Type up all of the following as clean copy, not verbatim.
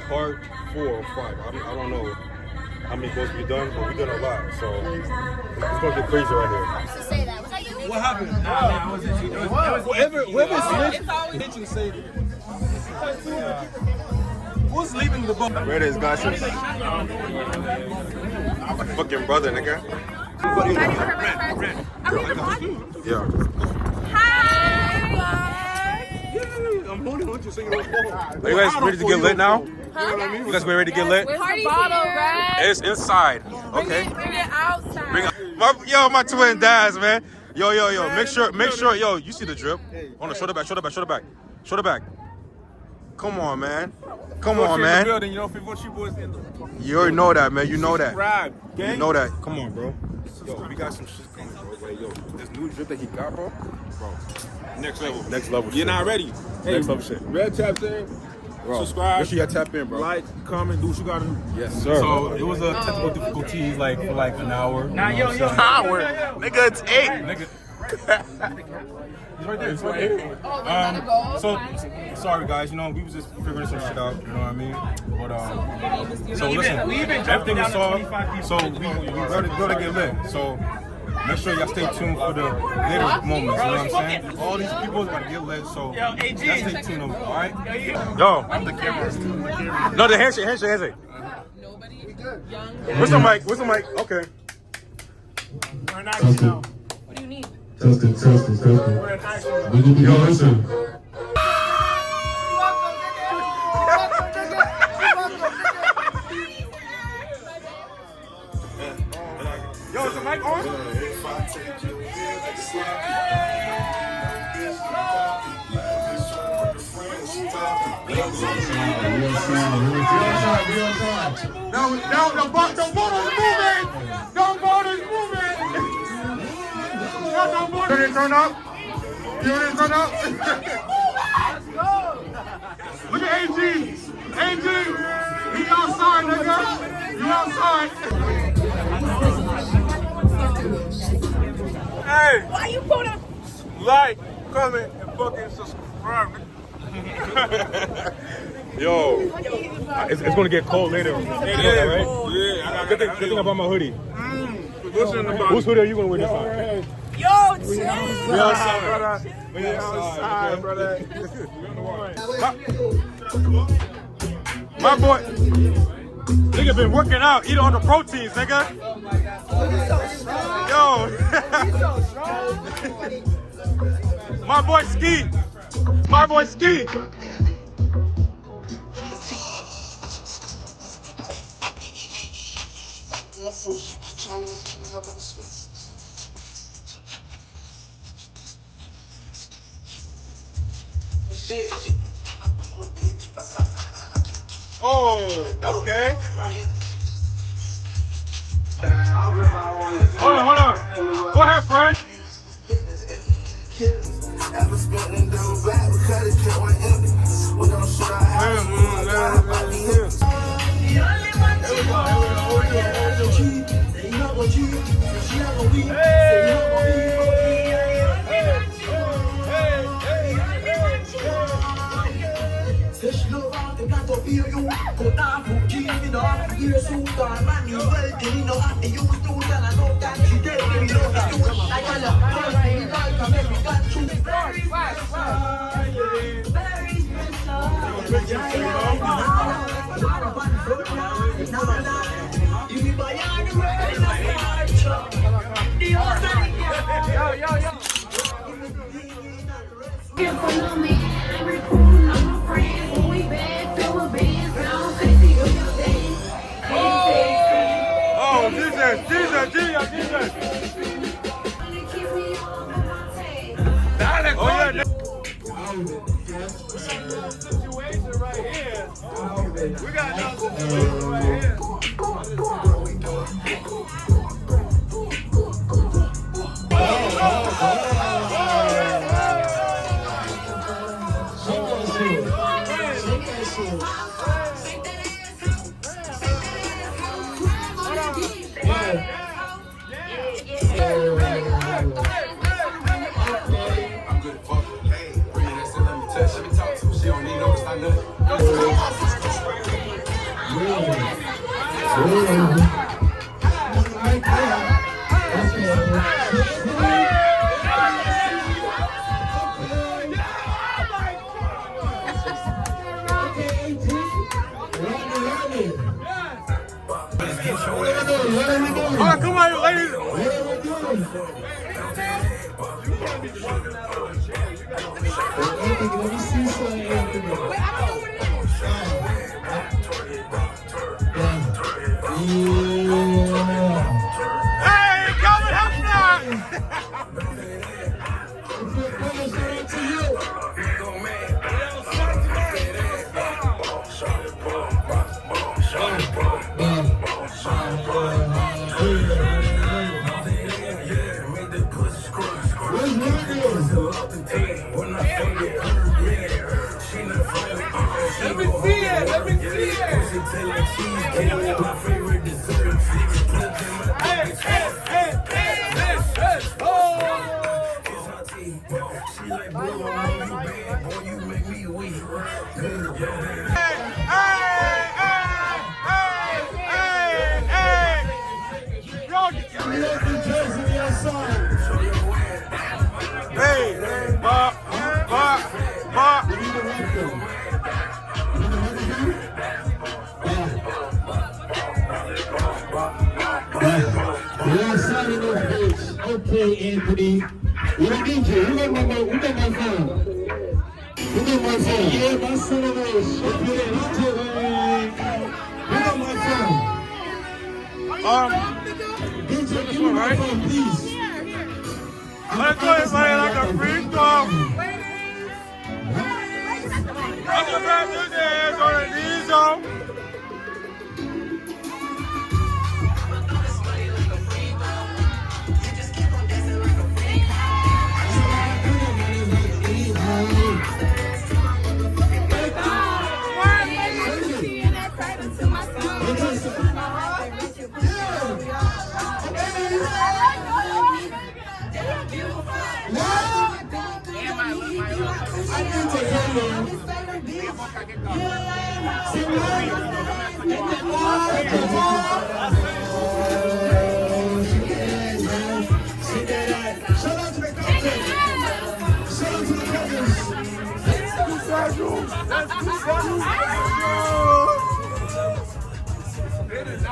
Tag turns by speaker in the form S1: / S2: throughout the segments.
S1: part 4 or 5. I don't know how many goals we done, but we done a lot. So it's gonna get crazy right here.
S2: To say that. Was that you?
S1: What happened?
S3: Nah, it wasn't you.
S1: Whoever snitched,
S3: It's always you say it. Who's leaving the boat?
S1: where it is, guys? My fucking brother, nigga. Yeah.
S3: I'm holding on to so you don't fall.
S1: Are you guys ready to get lit now? You guys ready to get lit?
S4: Where's the bottle, right?
S1: It's inside. Okay.
S4: Bring it outside.
S1: My twin dads, man. Yo. Make sure. Yo, you see the drip? On the shoulder back. Come on, man. You already know that, man. You know that. You know that. Come on, bro. Yo, we got some shit coming, bro. Like, yo, this new drip that he got, bro. Next level.
S3: You're not ready.
S1: Next level shit.
S3: Red taps in.
S1: Bro,
S3: Subscribe.
S1: make sure y'all tap in, bro.
S3: Like, comment, do what you gotta do.
S1: Yes, sir.
S5: So it was a technical difficulties like for like an hour.
S3: Nah, yo.
S1: Hour. Nigga, it's 8.
S5: Nigga. He's right there. It's right there. So sorry guys, you know, we was just figuring some shit out, you know what I mean? But so listen, everything is solved. So we gotta get lit. So make sure y'all stay tuned for the later moments, you know what I'm saying? All these people is gonna get lit, so y'all stay tuned, alright?
S1: Yo. No, the handshake.
S4: Nobody. Young.
S1: Where's the mic? Okay.
S4: What do you need?
S6: Testing. We gonna be listen.
S1: Yo, is the mic on? No, the boat is moving! The boat is moving! Did it turn up? Look at AG! He outside, nigga! You outside!
S3: Hey,
S4: Why you put up?
S3: like, comment, and fucking subscribe.
S1: Yo, it's gonna get cold later. You know that, right?
S3: Yeah,
S1: Good thing about my hoodie. Whose hoodie are you gonna wear this time?
S4: Yo, chill.
S1: We outside, brother. My boy, nigga been working out, eating all the proteins, nigga. Yo. My boy Ski. Oh, okay. Hold on. Go ahead, friend. Oh, Jesus. Dale, coño. Situation right here. We got no situation right here.
S6: Let me talk to her. She don't need no, it's not nothing.
S5: Alright, come on, ladies.
S6: Let me see something, Anthony.
S5: Hey, Calvin, help me out.
S3: Let me see it. Let me see it. Hey, hey, hey, hey, hey, hey. Oh.
S6: Okay, Anthony. We need you. We got my phone. We got my phone. Yeah, my son of a bitch. Okay, we got my phone. DJ, give me my phone, please.
S5: Let's go and play like a free throw. Let's go back to dance on the knee zone.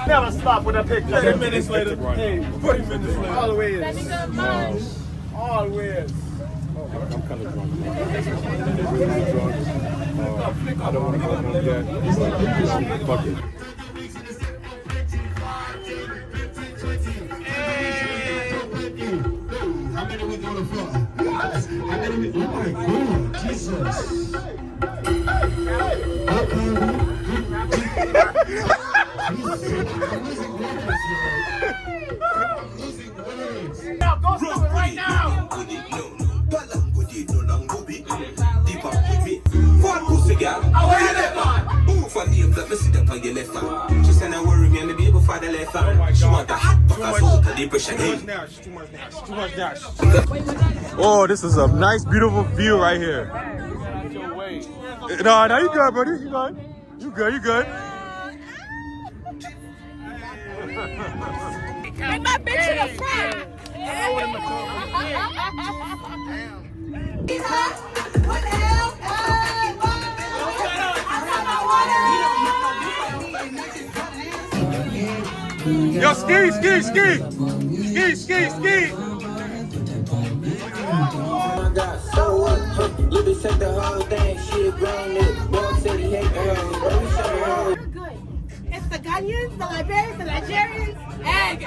S3: Never stop with that picture. 10 minutes later. Hey, 40 minutes later. Always. Always.
S5: I'm kind of drunk. I don't want to go home yet. Fuck it.
S6: How many we going for? How many we? Oh my God, Jesus.
S3: Now, go do it right now.
S2: For me, that me sit up on your left hand. She said, "I worry me, and the baby for the left hand." She want the hot fucker, so the depression.
S5: Too much now. Oh, this is a nice, beautiful view right here. No, you good, buddy. You good. You good. You good.
S4: Bring my bitch to the front. What the hell?
S5: Yo, ski.
S2: So what? Libby said the whole thing. She agreeing it. Boy said he hate her.
S4: Good. It's the Ghanaians, the Liberians, the Nigerians. Egg.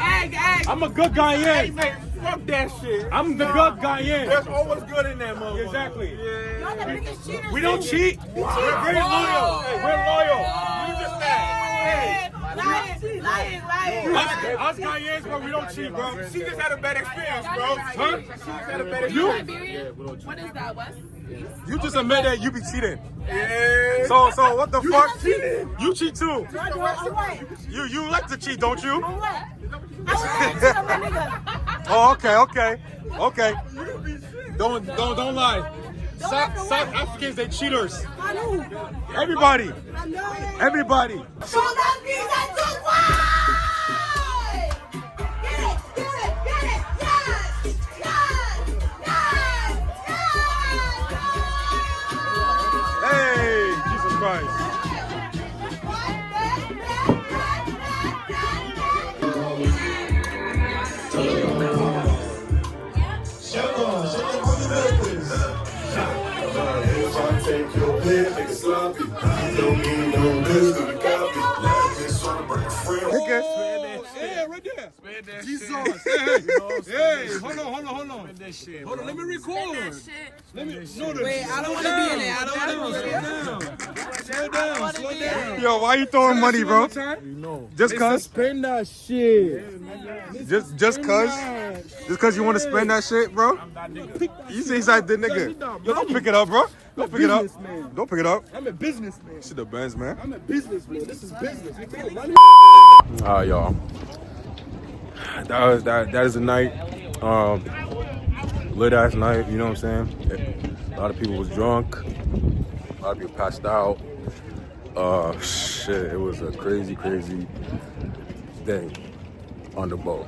S5: I'm a good guy,
S3: Hey, man, fuck that shit.
S5: I'm the good guy,
S3: There's always good in that motherfucker.
S5: Exactly.
S3: Yeah.
S4: Y'all the biggest cheaters.
S5: We don't cheat. We're very loyal. We're loyal.
S3: You just said, hey.
S4: Lying.
S5: Us Ghanaians, bro, we don't cheat, bro.
S3: She just had a bad experience, bro.
S5: Huh?
S3: She just had a bad experience.
S4: What is that, Wes?
S5: You just admit that you be cheating.
S3: Yeah.
S5: So what the fuck?
S3: cheated.
S5: You cheat too. You like to cheat, don't you? Oh, okay. Don't lie. South Africans, they cheaters. Everybody.
S4: So that means I took one!
S5: Christ.
S7: Take your pick, make it sloppy. Don't need no this, do the copy. Last been trying to bring a friend.
S5: Yeah, right there. Jesus. Hey, hold on. Hold on, let me record. Let me. No, wait, I don't want to be in there. I don't want to. Slow down. Yo, why you throwing money, bro? Just cause?
S3: Spend that shit.
S5: Just cause you want to spend that shit, bro? You say he's like the nigga. Yo, don't pick it up, bro. Don't pick it up. Don't pick it up.
S3: I'm a businessman.
S5: Shit, the Benz, man.
S3: I'm a businessman. This is business. You feel money?
S5: Alright, y'all. That is a night. Lit ass night, you know what I'm saying? A lot of people was drunk. A lot of people passed out. Shit, it was a crazy day on the boat.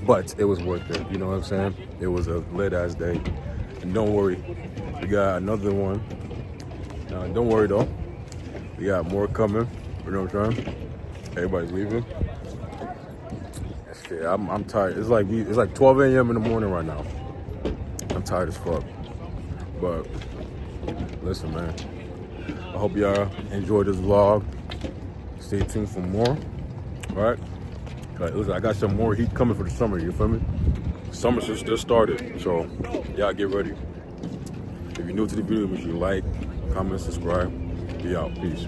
S5: But it was worth it, you know what I'm saying? It was a lit ass day. And don't worry, we got another one. Don't worry though, we got more coming, you know what I'm saying? Everybody's leaving. Shit, I'm tired. It's like 12 a.m. in the morning right now. I'm tired as fuck. But listen, man. I hope y'all enjoyed this vlog. Stay tuned for more. Alright? Listen, I got some more heat coming for the summer, you feel me? Summer just started, so y'all get ready. If you're new to the video, make sure you like, comment, subscribe. Be out. Peace.